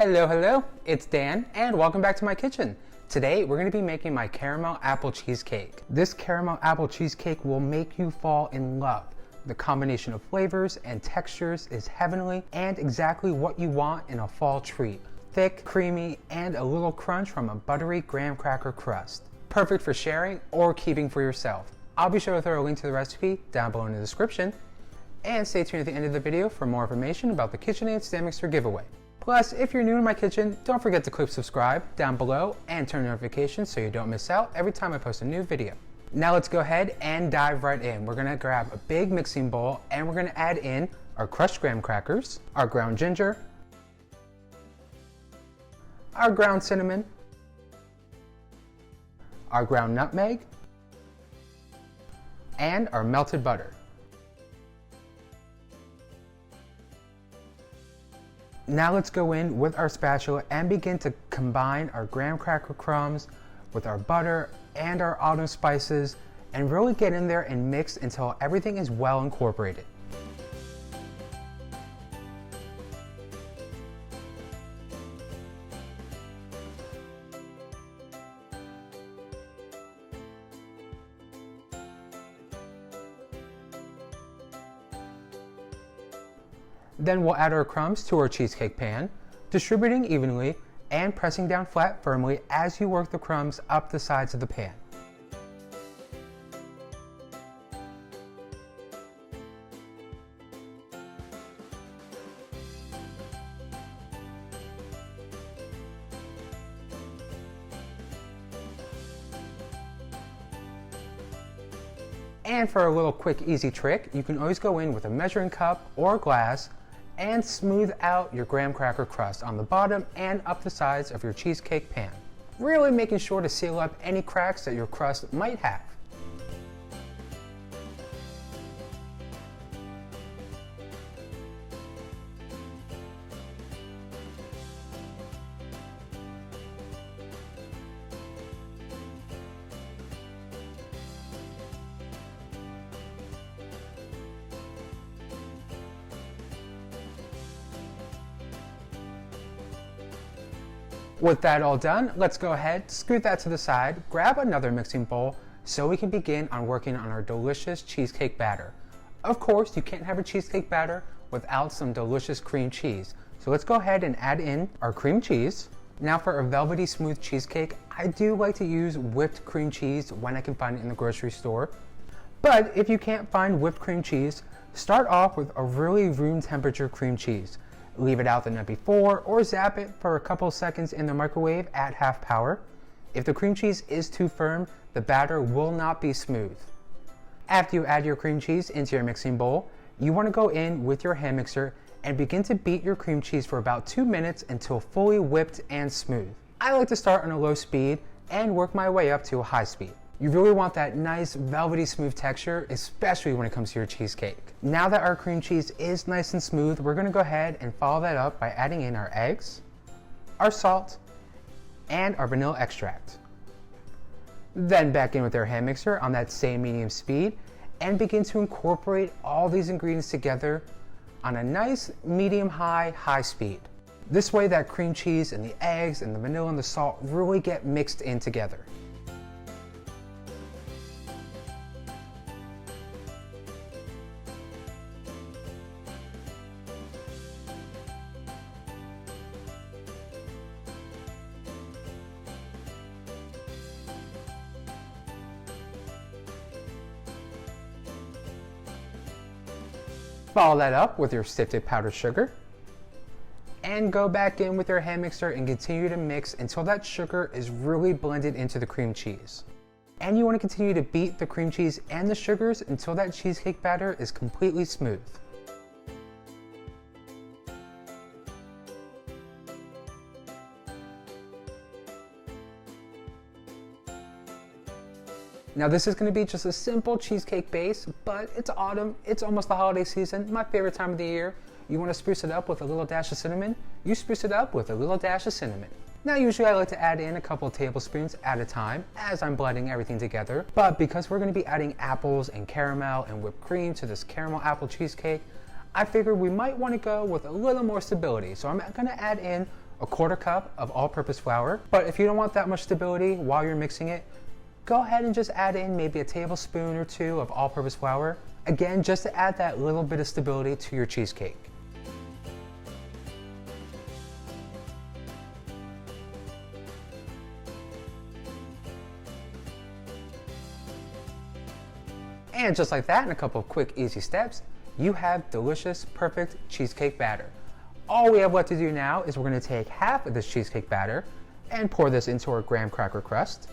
Hello, it's Dan and welcome back to my kitchen. Today we're going to be making my caramel apple cheesecake. This caramel apple cheesecake will make you fall in love. The combination of flavors and textures is heavenly and exactly what you want in a fall treat. Thick, creamy, and a little crunch from a buttery graham cracker crust. Perfect for sharing or keeping for yourself. I'll be sure to throw a link to the recipe down below in the description. And stay tuned at the end of the video for more information about the KitchenAid stand mixer giveaway. Plus, if you're new to my kitchen, don't forget to click subscribe down below and turn notifications so you don't miss out every time I post a new video. Now let's go ahead and dive right in. We're gonna grab a big mixing bowl and we're gonna add in our crushed graham crackers, our ground ginger, our ground cinnamon, our ground nutmeg, and our melted butter. Now let's go in with our spatula and begin to combine our graham cracker crumbs with our butter and our autumn spices and really get in there and mix until everything is well incorporated. Then we'll add our crumbs to our cheesecake pan, distributing evenly and pressing down flat firmly as you work the crumbs up the sides of the pan. And for a little quick easy trick, you can always go in with a measuring cup or glass and smooth out your graham cracker crust on the bottom and up the sides of your cheesecake pan, really making sure to seal up any cracks that your crust might have. With that all done, let's go ahead, scoot that to the side, grab another mixing bowl so we can begin on working on our delicious cheesecake batter. Of course, you can't have a cheesecake batter without some delicious cream cheese. So let's go ahead and add in our cream cheese. Now for a velvety smooth cheesecake, I do like to use whipped cream cheese when I can find it in the grocery store. But if you can't find whipped cream cheese, start off with a really room temperature cream cheese. Leave it out the night before or zap it for a couple seconds in the microwave at half power. If the cream cheese is too firm, the batter will not be smooth. After you add your cream cheese into your mixing bowl, you want to go in with your hand mixer and begin to beat your cream cheese for about 2 minutes until fully whipped and smooth. I like to start on a low speed and work my way up to a high speed. You really want that nice velvety smooth texture, especially when it comes to your cheesecake. Now that our cream cheese is nice and smooth, we're gonna go ahead and follow that up by adding in our eggs, our salt, and our vanilla extract. Then back in with our hand mixer on that same medium speed and begin to incorporate all these ingredients together on a nice medium-high speed. This way that cream cheese and the eggs and the vanilla and the salt really get mixed in together. Follow that up with your sifted powdered sugar and go back in with your hand mixer and continue to mix until that sugar is really blended into the cream cheese. And you want to continue to beat the cream cheese and the sugars until that cheesecake batter is completely smooth. Now this is going to be just a simple cheesecake base, but it's autumn, it's almost the holiday season, my favorite time of the year. You want to spruce it up with a little dash of cinnamon? You spruce it up with a little dash of cinnamon. Now usually I like to add in a couple of tablespoons at a time as I'm blending everything together, but because we're going to be adding apples and caramel and whipped cream to this caramel apple cheesecake, I figured we might want to go with a little more stability. So I'm going to add in a 1/4 cup of all-purpose flour. But if you don't want that much stability while you're mixing it, go ahead and just add in maybe a tablespoon or 2 of all-purpose flour. Again, just to add that little bit of stability to your cheesecake. And just like that, in a couple of quick, easy steps, you have delicious, perfect cheesecake batter. All we have left to do now is we're going to take half of this cheesecake batter and pour this into our graham cracker crust.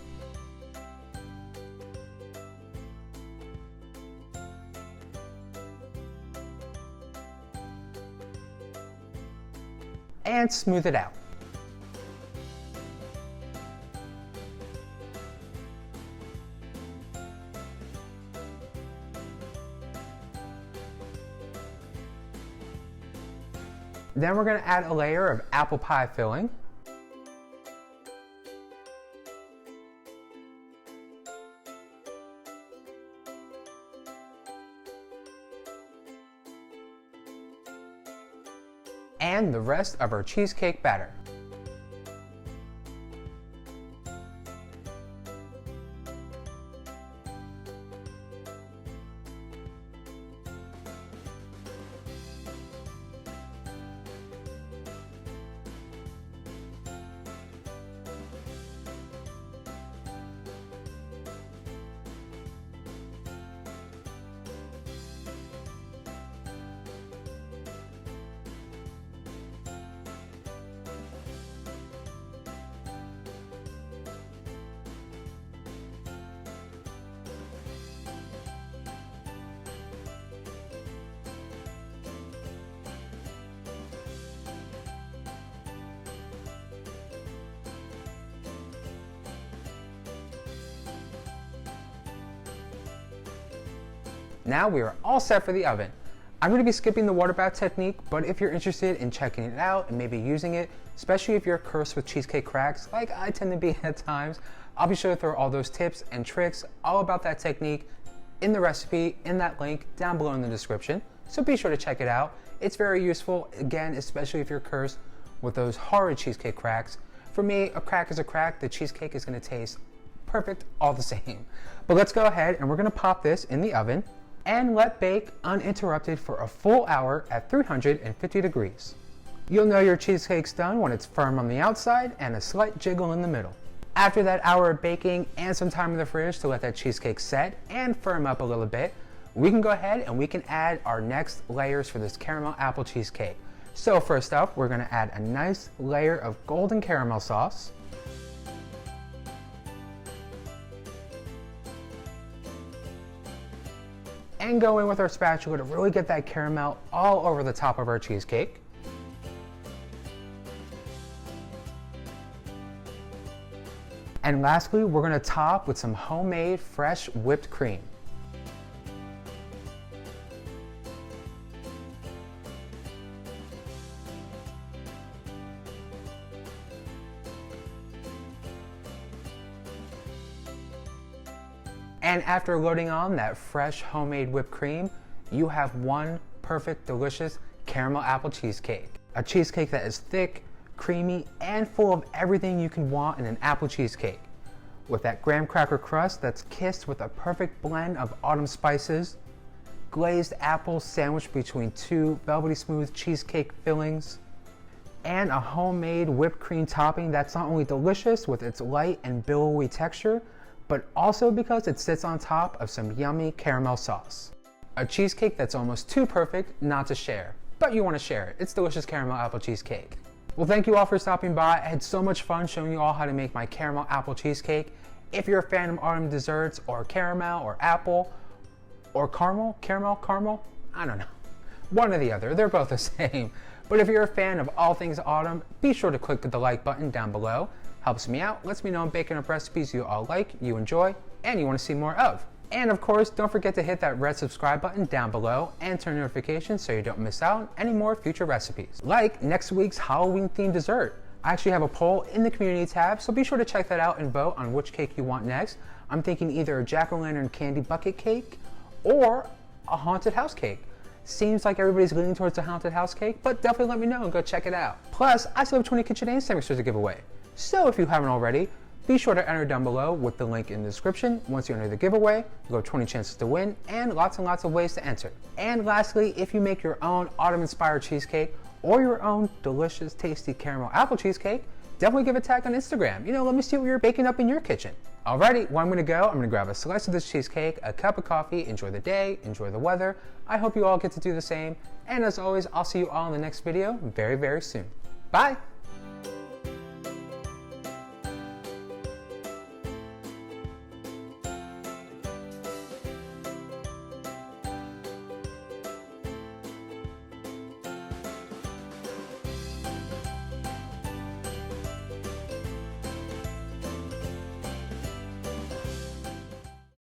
And smooth it out. Then we're going to add a layer of apple pie filling. And the rest of our cheesecake batter. Now we are all set for the oven. I'm going to be skipping the water bath technique, but if you're interested in checking it out and maybe using it, especially if you're cursed with cheesecake cracks, like I tend to be at times, I'll be sure to throw all those tips and tricks all about that technique in the recipe, in that link down below in the description. So be sure to check it out. It's very useful, again, especially if you're cursed with those horrid cheesecake cracks. For me, a crack is a crack. The cheesecake is going to taste perfect all the same. But let's go ahead and we're going to pop this in the oven and let bake uninterrupted for a full hour at 350 degrees. You'll know your cheesecake's done when it's firm on the outside and a slight jiggle in the middle. After that hour of baking and some time in the fridge to let that cheesecake set and firm up a little bit, we can go ahead and we can add our next layers for this caramel apple cheesecake. So first up, we're gonna add a nice layer of golden caramel sauce. And go in with our spatula to really get that caramel all over the top of our cheesecake. And lastly, we're going to top with some homemade fresh whipped cream. And after loading on that fresh homemade whipped cream, you have one perfect, delicious caramel apple cheesecake. A cheesecake that is thick, creamy, and full of everything you can want in an apple cheesecake. With that graham cracker crust that's kissed with a perfect blend of autumn spices, glazed apples sandwiched between 2 velvety smooth cheesecake fillings, and a homemade whipped cream topping that's not only delicious with its light and billowy texture, but also because it sits on top of some yummy caramel sauce. A cheesecake that's almost too perfect not to share, but you want to share it. It's delicious caramel apple cheesecake. Well, thank you all for stopping by. I had so much fun showing you all how to make my caramel apple cheesecake. If you're a fan of autumn desserts or caramel or apple or caramel, I don't know. One or the other, they're both the same. But if you're a fan of all things autumn, be sure to click the like button down below. Helps me out, lets me know I'm baking up recipes you all like, you enjoy, and you want to see more of. And of course, don't forget to hit that red subscribe button down below and turn notifications so you don't miss out on any more future recipes. Like next week's Halloween themed dessert. I actually have a poll in the community tab, so be sure to check that out and vote on which cake you want next. I'm thinking either a jack-o'-lantern candy bucket cake or a haunted house cake. Seems like everybody's leaning towards the haunted house cake, but definitely let me know and go check it out. Plus, I still have 20 KitchenAid sandwiches to give away. So if you haven't already, be sure to enter down below with the link in the description. Once you enter the giveaway, you have 20 chances to win and lots of ways to enter. And lastly, if you make your own autumn-inspired cheesecake or your own delicious, tasty caramel apple cheesecake, definitely give a tag on Instagram. Let me see what you're baking up in your kitchen. Alrighty, I'm gonna grab a slice of this cheesecake, a cup of coffee, enjoy the day, enjoy the weather. I hope you all get to do the same. And as always, I'll see you all in the next video very soon. Bye!